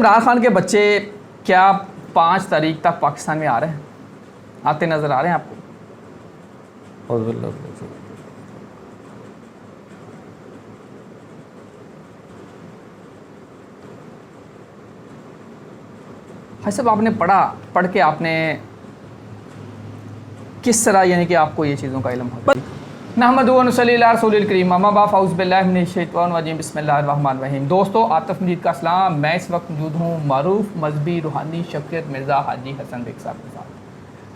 इमरान खान के बच्चे क्या 5 तारीख तक पाकिस्तान में आ रहे हैं, आते नज़र आ रहे हैं आपको? हाँ साहब, आपने पढ़ के आपने किस तरह यानी कि आपको ये चीज़ों का इल्म हो? बिस्मिल्लाहिर्रहमानिर्रहीम। दोस्तों, आतिफ मजीद का सलाम। मैं इस वक्त मौजूद हूँ मारूफ मजहबी रूहानी शख्सियत मिर्ज़ा हाजी हसन बेग साहब के साथ।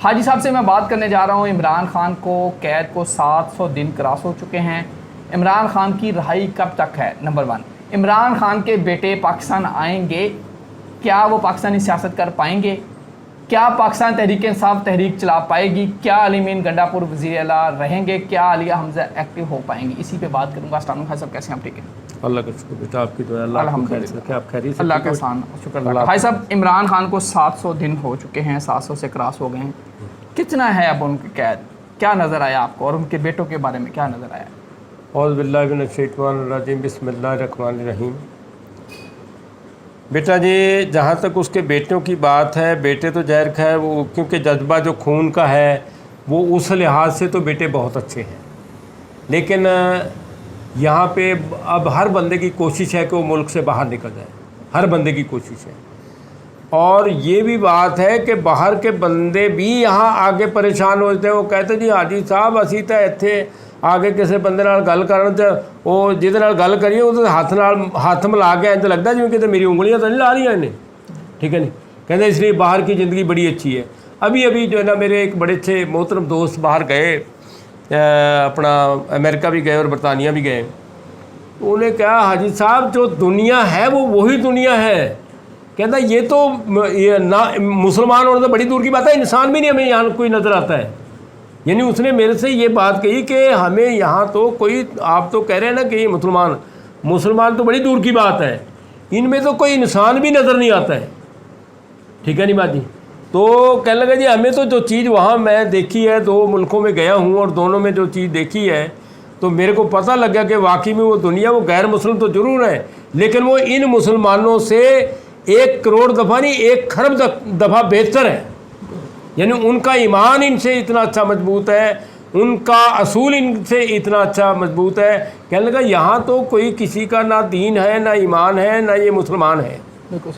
हाजी साहब से मैं बात करने जा रहा हूँ। इमरान खान को कैद को 700 दिन क्रॉस हो चुके हैं। इमरान खान की रिहाई कब तक है? नंबर 1, इमरान खान के बेटे पाकिस्तान आएंगे, क्या वो पाकिस्तानी सियासत कर पाएंगे? क्या पाकिस्तान तहरीक इंसाफ तहरीक चला पाएगी? क्या अलीमीन गंडापुर वज़ीर आला रहेंगे? क्या आलिया हमजा एक्टिव हो पाएंगी? इसी पे बात करूँगा। अस्सलाम वालेकुम सब, कैसे हैं आप? ठीक है, अल्लाह का शुक्र बेटा, आपकी दुआ। अल्लाह अल्हम्दुलिल्लाह, आप खैरियत से? अल्लाह का एहसान, शुक्र। भाई साहब, इमरान खान को 700 दिन हो चुके हैं, 700 से क्रॉस हो गए हैं। कितना है अब उनकी कैद? क्या नज़र आया आपको, और उनके बेटों के बारे में क्या नज़र आया? औज़ु बिल्लाहि मिनश शैतानिर रजीम, बिस्मिल्लाहिर रहमानिर रहीम। बेटा जी, जहाँ तक उसके बेटों की बात है, बेटे तो ज़ाहिर है वो, क्योंकि जज्बा जो खून का है वो उस लिहाज से तो बेटे बहुत अच्छे हैं, लेकिन यहाँ पे अब हर बंदे की कोशिश है कि वो मुल्क से बाहर निकल जाए। हर बंदे की कोशिश है, और ये भी बात है कि बाहर के बंदे भी यहाँ आगे परेशान होते हैं। वो कहते जी हाजी साहब, असी तो इत्थे आगे किसी बंदे नाल गल करन ते वो जिहदे नाल गल करिए वो हाथ मिला के इंज लगता जिवें कि मेरी उंगलियां तो नहीं ला रही इन्हें, ठीक है नहीं। कहते इसलिए बाहर की ज़िंदगी बड़ी अच्छी है। अभी जो है ना, मेरे एक बड़े अच्छे मोहतरम दोस्त बाहर गए, अपना अमेरिका भी गए और बरतानिया भी गए। उन्होंने कहा हाजी साहब, जो दुनिया है वो वही दुनिया है। कहता ये तो ना मुसलमान होने तो बड़ी दूर की बात है, इंसान भी नहीं हमें यहाँ कोई नज़र आता है। यानी उसने मेरे से ये बात कही कि हमें यहाँ तो कोई, आप तो कह रहे हैं ना कि ये मुसलमान तो बड़ी दूर की बात है, इनमें तो कोई इंसान भी नज़र नहीं आता है, ठीक है नहीं बात जी। तो कहने लगा जी हमें तो जो चीज़ वहाँ मैं देखी है, 2 मुल्कों में गया हूँ और दोनों में जो चीज़ देखी है, तो मेरे को पता लग गया कि वाकई में वो दुनिया, वो गैर मुस्लिम तो ज़रूर है, लेकिन वो इन मुसलमानों से 1 करोड़ दफ़ा नहीं 1 खरब दफ़ा बेहतर है। यानी उनका ईमान इनसे इतना अच्छा मजबूत है, उनका असूल इनसे इतना अच्छा मजबूत है। कहने लगा यहाँ तो कोई किसी का ना दीन है, ना ईमान है, ना ये मुसलमान है,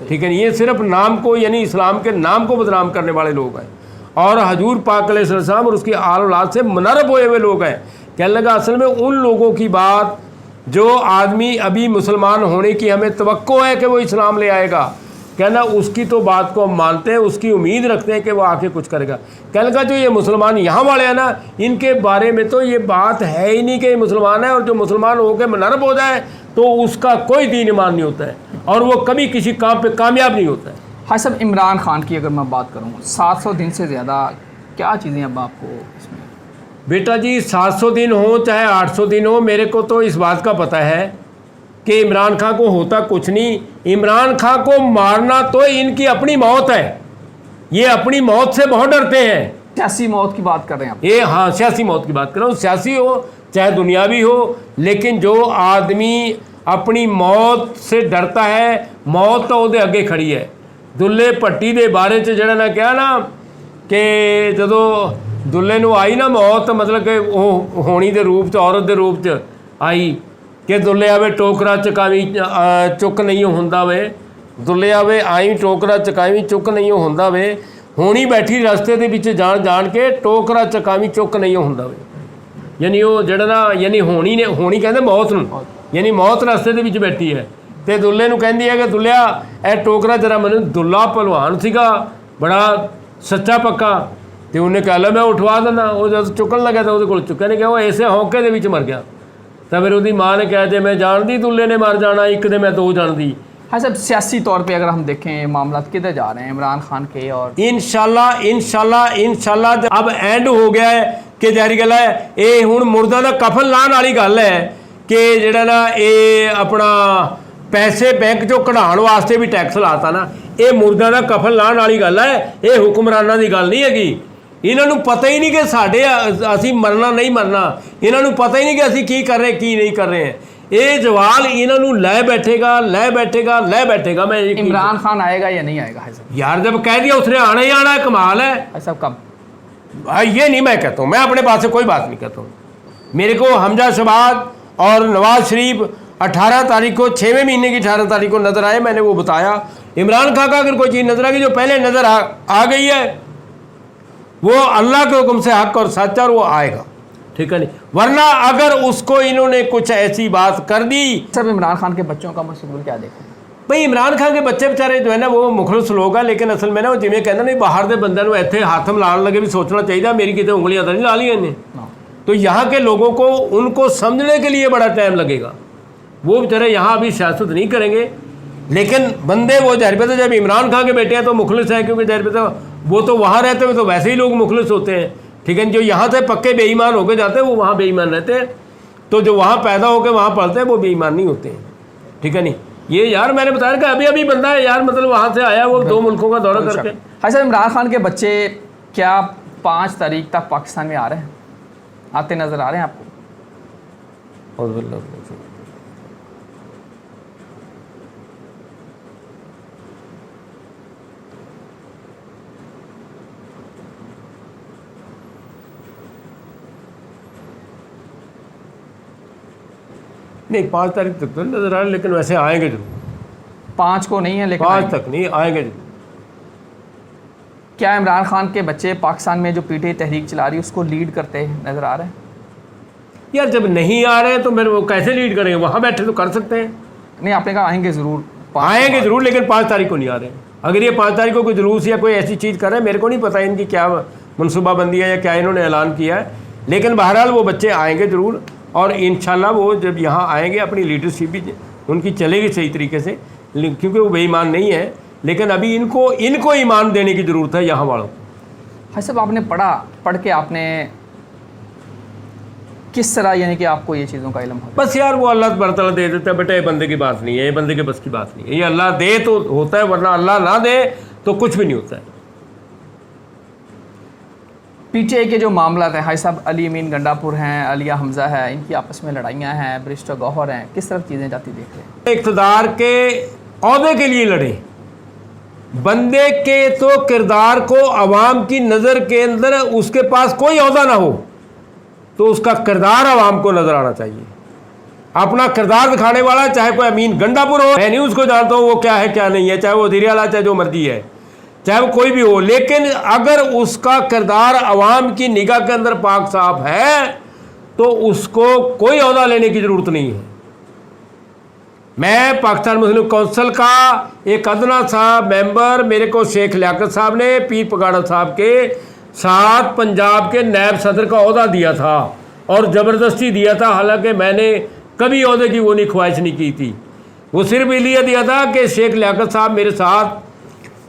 ठीक है। ये सिर्फ नाम को, यानी इस्लाम के नाम को बदनाम करने वाले लोग हैं, और हजूर पाक अलैहिस्सलाम और उसकी आल औलाद से मुनरब हुए हुए लोग हैं। कहने लगा असल में उन लोगों की बात, जो आदमी अभी मुसलमान होने की हमें तवक्को है कि वो इस्लाम ले आएगा, कहना उसकी तो बात को हम मानते हैं, उसकी उम्मीद रखते हैं कि वो आके कुछ करेगा। कहने का जो ये मुसलमान यहाँ वाले हैं ना, इनके बारे में तो ये बात है ही नहीं कि ये मुसलमान है, और जो मुसलमान होकर मुनरब हो जाए तो उसका कोई दीन ईमान नहीं होता है, और वो कभी किसी काम पे कामयाब नहीं होता है। हाँ साहब, इमरान खान की अगर मैं बात करूँ, 700 दिन से ज़्यादा क्या चीज़ें अब आपको इसमें? बेटा जी, 700 दिन हो चाहे 800 दिन हो, मेरे को तो इस बात का पता है कि इमरान खान को होता कुछ नहीं। इमरान खान को मारना तो इनकी अपनी मौत है, ये अपनी मौत से बहुत डरते हैं। सियासी मौत की बात कर रहे हैं आप? ये हाँ, सियासी मौत की बात कर रहा हूँ। सियासी हो चाहे दुनियावी हो, लेकिन जो आदमी अपनी मौत से डरता है, मौत तो उसके अगे खड़ी है। दुल्ले भट्टी के बारे च जड़ा ना कहा ना कि जदों दुल्ले नूं आई ना मौत, मतलब कि वो होनी के रूप च, औरत के रूप च आई कि दुल्ले आवे टोकरा चकावी चुक नहीं होंदा वे, दुल्ले आवे आई टोकरा चकावी चुक नहीं होंदा वे, होनी बैठी रस्ते के विच जान के टोकरा चकावी चुक नहीं होंदा वे। यानी वो जड़ा ना, यानी होनी कहते मौत नूं, यानी मौत रस्ते के विच बैठी है, तो दुल्ले नूं कहंदी है कि दुल्लिया ए टोकरा जरा मैनूं, दुल्ला भलवान सीगा बड़ा सच्चा पक्का, तो उन्हें कह ला मैं उठवा देना। वो जब चुकन लगा तो वो चुक्या नहीं, क्या वो इसे हौके के विच मर गया। तो फिर उसकी माँ ने कहा जे मैं जानती दुल्ले ने मर जाना, एक दे मैं 2 जानती। हाँ साहब, सियासी तौर पे अगर हम देखें मामला किधर जा रहे हैं इमरान खान के? और इंशाल्लाह अब एंड हो गया है कि जारी गल है, ये हुण मुर्दा दा कफन लाने वाली गल है कि जिहड़ा ना ये अपना पैसे बैंक चों कढाउण वास्ते भी टैक्स लाता ना, ये मुर्दा दा कफन लाने वाली गल है, ये हुक्मरानां दी गल नहीं हैगी। इन्हों पता ही नहीं कि साढ़े असी मरना नहीं मरना, इन्हों पता ही नहीं कि असी की कर रहे की नहीं कर रहे हैं। ਇਹ ਜਵਾਲ ਇਹਨਾਂ ਨੂੰ ਲੈ बैठेगा मैं एक इमरान खान आएगा या नहीं आएगा भाई साहब? यार जब कह दिया उसने आना ही आना है, कमाल है। भाई साहब कब? ये नहीं मैं कहता हूँ, मैं अपने पास से कोई बात नहीं कहता हूँ। मेरे को हमजा शहबाज और नवाज शरीफ 18 तारीख को 6वें महीने की 18 तारीख को नज़र आए, मैंने वो बताया। इमरान खान का अगर कोई चीज़ नज़र आ गई जो पहले नज़र आ गई है, वो अल्लाह के हुक्म से हक और सच्चा, और वो आएगा, ठीक है नहीं। वरना अगर उसको इन्होंने कुछ ऐसी बात कर दी। सब इमरान खान के बच्चों का मशगूल क्या देखो भाई इमरान खान के बच्चे बेचारे जो है ना वो मुखलिस लोग हैं, लेकिन असल में ना वो जिमें कहते नहीं बाहर के बंदे ਨੂੰ ਇੱਥੇ ਹੱਥ ਮਿਲਾਉਣ ਲੱਗੇ ਵੀ सोचना चाहिए मेरी कितने उंगलियां तो नहीं ला ली इन्हें। तो यहाँ के लोगों को उनको समझने के लिए बड़ा टाइम लगेगा। वो बेचारे यहाँ अभी सियासत नहीं करेंगे, लेकिन बंदे वो ज़ाहिर पे तो जब इमरान खान के बेटे हैं तो मुखलिस हैं, क्योंकि ज़ाहिर पे तो वो तो वहाँ रहते हुए तो वैसे ही लोग मुखलिस होते हैं, ठीक है। जो यहाँ से पक्के बेईमान होकर जाते हैं वो वहाँ बेईमान रहते हैं, तो जो वहाँ पैदा होकर वहाँ पढ़ते हैं वो बेईमान नहीं होते हैं, ठीक है नहीं। ये यार मैंने बताया कि अभी बंदा है यार, मतलब वहाँ से आया वो 2 मुल्कों का दौरा करके। हाँ सर, इमरान खान के बच्चे क्या 5 तारीख तक पाकिस्तान में आ रहे हैं, आते नज़र आ रहे हैं आपको? नहीं 5 तारीख तक तो नजर आ रहे, लेकिन वैसे आएंगे जरूर। 5 को नहीं है लेकिन 5 तक नहीं आएंगे जरूर। क्या इमरान खान के बच्चे पाकिस्तान में जो पीटीआई तहरीक चला रही है उसको लीड करते नजर आ रहे हैं? यार जब नहीं आ रहे हैं तो फिर वो कैसे लीड करेंगे? वहाँ बैठे तो कर सकते हैं। नहीं, आपने कहा आएंगे ज़रूर। आएंगे ज़रूर, लेकिन 5 तारीख को नहीं आ रहे। अगर ये 5 तारीख को कोई जुलूस या कोई ऐसी चीज़ कर रहे हैं, मेरे को नहीं पता इनकी क्या मनसूबाबंदी है या क्या इन्होंने ऐलान किया है, लेकिन बहरहाल वो बच्चे आएंगे ज़रूर। और इंशाल्लाह वो जब यहाँ आएंगे अपनी लीडरशिप भी उनकी चलेगी सही तरीके से, क्योंकि वो बेईमान नहीं है, लेकिन अभी इनको ईमान देने की ज़रूरत है यहाँ वालों को। हाँ साहब, आपने पढ़ के आपने किस तरह, यानी कि आपको ये चीज़ों का इल्म होता है? बस यार वो अल्लाह तबारक दे देता है बेटा, ये बंदे की बात नहीं है, ये बंदे के बस की बात नहीं है। ये अल्लाह दे तो होता है, वरना अल्लाह ना दे तो कुछ भी नहीं होता है। पीटीआई के जो मामला है हाई साहब, अली अमीन गंडापुर हैं, अलिया हमज़ा है, इनकी आपस में लड़ाइयाँ हैं, बैरिस्टर गौहर हैं, किस तरफ चीज़ें जाती देख रहे हैं? इक़्तिदार के औहदे के लिए लड़े, बंदे के तो किरदार को अवाम की नज़र के अंदर उसके पास कोई औहदा ना हो, तो उसका किरदार अवाम को नज़र आना चाहिए। अपना किरदार दिखाने वाला चाहे कोई अमीन गंडापुर हो, मैं नहीं उसको जानता हूँ वो क्या है क्या नहीं है, चाहे वो वज़ीर आला चाहे जो मर्जी है, चाहे वो कोई भी हो, लेकिन अगर उसका किरदार अवाम की निगाह के अंदर पाक साफ है तो उसको कोई औहदा लेने की ज़रूरत नहीं है। मैं पाकिस्तान मुस्लिम कौंसिल का एक अदना सा मेंबर, मेरे को शेख लियाकत साहब ने पीर पगाड़ा साहब के साथ पंजाब के नायब सदर का औहदा दिया था, और ज़बरदस्ती दिया था, हालांकि मैंने कभी औहदे की वो नहीं ख्वाहिश नहीं की थी। वो सिर्फ इसलिए दिया था कि शेख लियाकत साहब मेरे साथ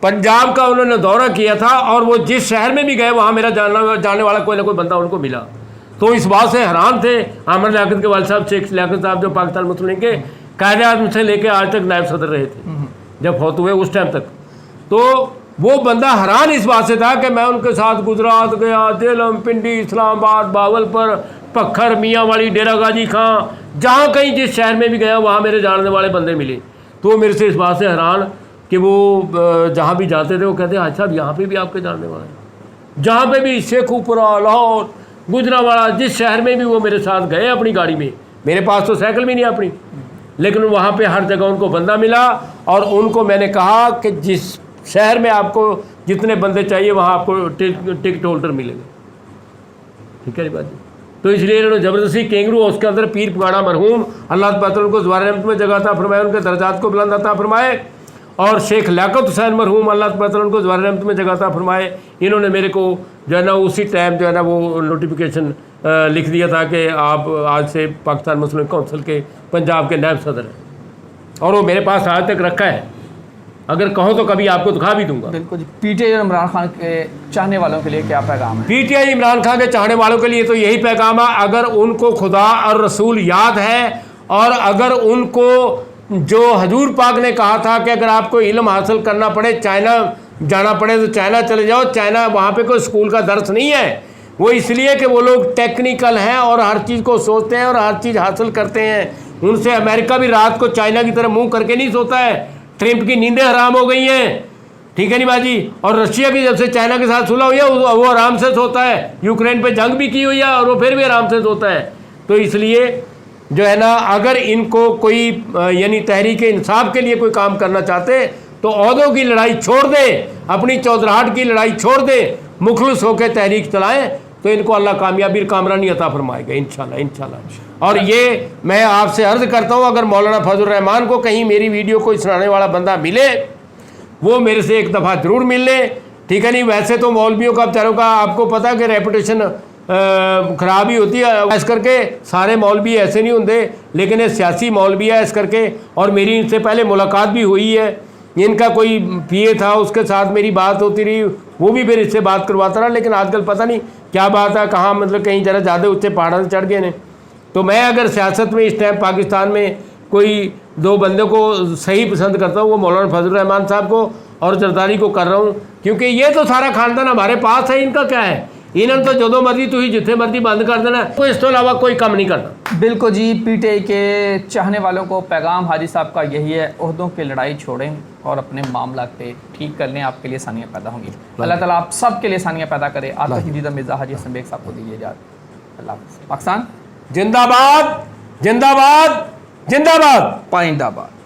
पंजाब का उन्होंने दौरा किया था, और वो जिस शहर में भी गए वहाँ मेरा जाने वाला कोई ना कोई बंदा उनको मिला, तो इस बात से हैरान थे। आमिर लियाकत के वालिद साहब शेख लियाकत साहब जो पाकिस्तान मुस्लिम लीग के कायदे-ए-आज़म से लेकर आज तक नायब सदर रहे थे, जब फौत हुए उस टाइम तक, तो वो बंदा हैरान इस बात से था कि मैं उनके साथ गुजरात गया, जेलम, पिंडी, इस्लामाबाद, बावलपुर, पखर, मियाँ वाली, डेरा गाजी खां, जहाँ कहीं जिस शहर में भी गया वहाँ मेरे जानने वाले बंदे मिले। तो मेरे से इस बात से हैरान कि वो जहाँ भी जाते थे वो कहते हैं अच्छा अब यहाँ पे भी आपके जानने वाले हैं, जहाँ पे भी शेखुपुरा, लाहौर, गुजरावाला, जिस शहर में भी वो मेरे साथ गए अपनी गाड़ी में, मेरे पास तो साइकिल भी नहीं अपनी, लेकिन वहाँ पे हर जगह उनको बंदा मिला, और उनको मैंने कहा कि जिस शहर में आपको जितने बंदे चाहिए वहाँ आपको टिकट होल्डर मिलेंगे, ठीक है बात जी। तो इसलिए इन्होंने ज़बरदस्ती केंगरू उसके अंदर पीर पगाड़ा मरहूम अल्लाह ताला उनको ज़वार रहमत में जगह अता फरमाए, उनके दर्जात को बुलंद अता फरमाए, और शेख लियाकत हुसैन मरहूम अल्लाह ताला उनको ज़वार रहमत में जगह अता फरमाए। इन्होंने मेरे को जो है ना उसी टाइम जो है ना वो नोटिफिकेशन लिख दिया था कि आप आज से पाकिस्तान मुस्लिम कौंसिल के पंजाब के नायब सदर हैं, और वो मेरे पास आज तक रखा है, अगर कहो तो कभी आपको दिखा भी दूंगा। बिल्कुल। पीटीआई और इमरान खान के चाहने वालों के लिए क्या पैगाम है? पीटीआई इमरान खान के चाहने वालों के लिए तो यही पैगाम है, अगर उनको खुदा और रसूल याद है, और अगर उनको जो हजूर पाक ने कहा था कि अगर आपको इल्म हासिल करना पड़े, चाइना जाना पड़े तो चाइना चले जाओ, चाइना वहाँ पे कोई स्कूल का दर्स नहीं है, वो इसलिए कि वो लोग टेक्निकल हैं और हर चीज़ को सोचते हैं और हर चीज़ हासिल करते हैं, उनसे अमेरिका भी रात को चाइना की तरह मुंह करके नहीं सोता है, ट्रंप की नींदें हराम हो गई हैं, ठीक है नहीं बाजी। और रशिया की जब से चाइना के साथ सुलह हुई है वो आराम से सोता है, यूक्रेन पे जंग भी की हुई है और वो फिर भी आराम से सोता है। तो इसलिए जो है ना, अगर इनको कोई यानी तहरीक इंसाफ के लिए कोई काम करना चाहते तो ओहदों की लड़ाई छोड़ दे, अपनी चौधराहट की लड़ाई छोड़ दे, मुखलिस होकर तहरीक चलाएं, तो इनको अल्लाह कामयाबी कामरानी अता फरमाएगा इंशाल्लाह इंशाल्लाह। और ये मैं आपसे अर्ज़ करता हूँ, अगर मौलाना फजल रहमान को कहीं मेरी वीडियो को सुनाने वाला बंदा मिले, वो मेरे से एक दफ़ा ज़रूर मिल ले, ठीक है नहीं। वैसे तो मौलवियों का बेचारों का आपको पता है कि रेपुटेशन ख़राब ही होती है, इस करके सारे मौलवी ऐसे नहीं होंगे, लेकिन ये सियासी मौलवी है इस करके। और मेरी इनसे पहले मुलाकात भी हुई है, इनका कोई पीए था उसके साथ मेरी बात होती रही, वो भी फिर इससे बात करवाता रहा, लेकिन आजकल पता नहीं क्या बात है, कहाँ मतलब कहीं ज़रा ज़्यादा ऊँचे पहाड़ों से चढ़ गए ने। तो मैं अगर सियासत में इस टाइम पाकिस्तान में कोई दो बंदों को सही पसंद करता हूँ, वो मौलाना फजल रहमान साहब को और जरदारी को कर रहा हूँ, क्योंकि ये तो सारा खानदान हमारे पास है, इनका क्या है, इन्होंने तो जो मर्जी तुम जिथे मर्जी बंद कर देना, कोई इस तो अलावा कोई काम नहीं करना। बिल्कुल जी, पीटीआई के चाहने वालों को पैगाम हाजी साहब का यही है, ओहदों की लड़ाई छोड़ें और अपने मामला पे ठीक कर लें, आपके लिए आसानियाँ पैदा होंगी। अल्लाह ताला आप सब के लिए आसानियाँ पैदा करे। आतिफ नजीर मिर्ज़ा हाजी हसन बेग साहब को दीजिए इजाज़त। अल्लाह हाफ़िज़। पाकिस्तान जिंदाबाद जिंदाबाद जिंदाबाद पाइंदाबाद।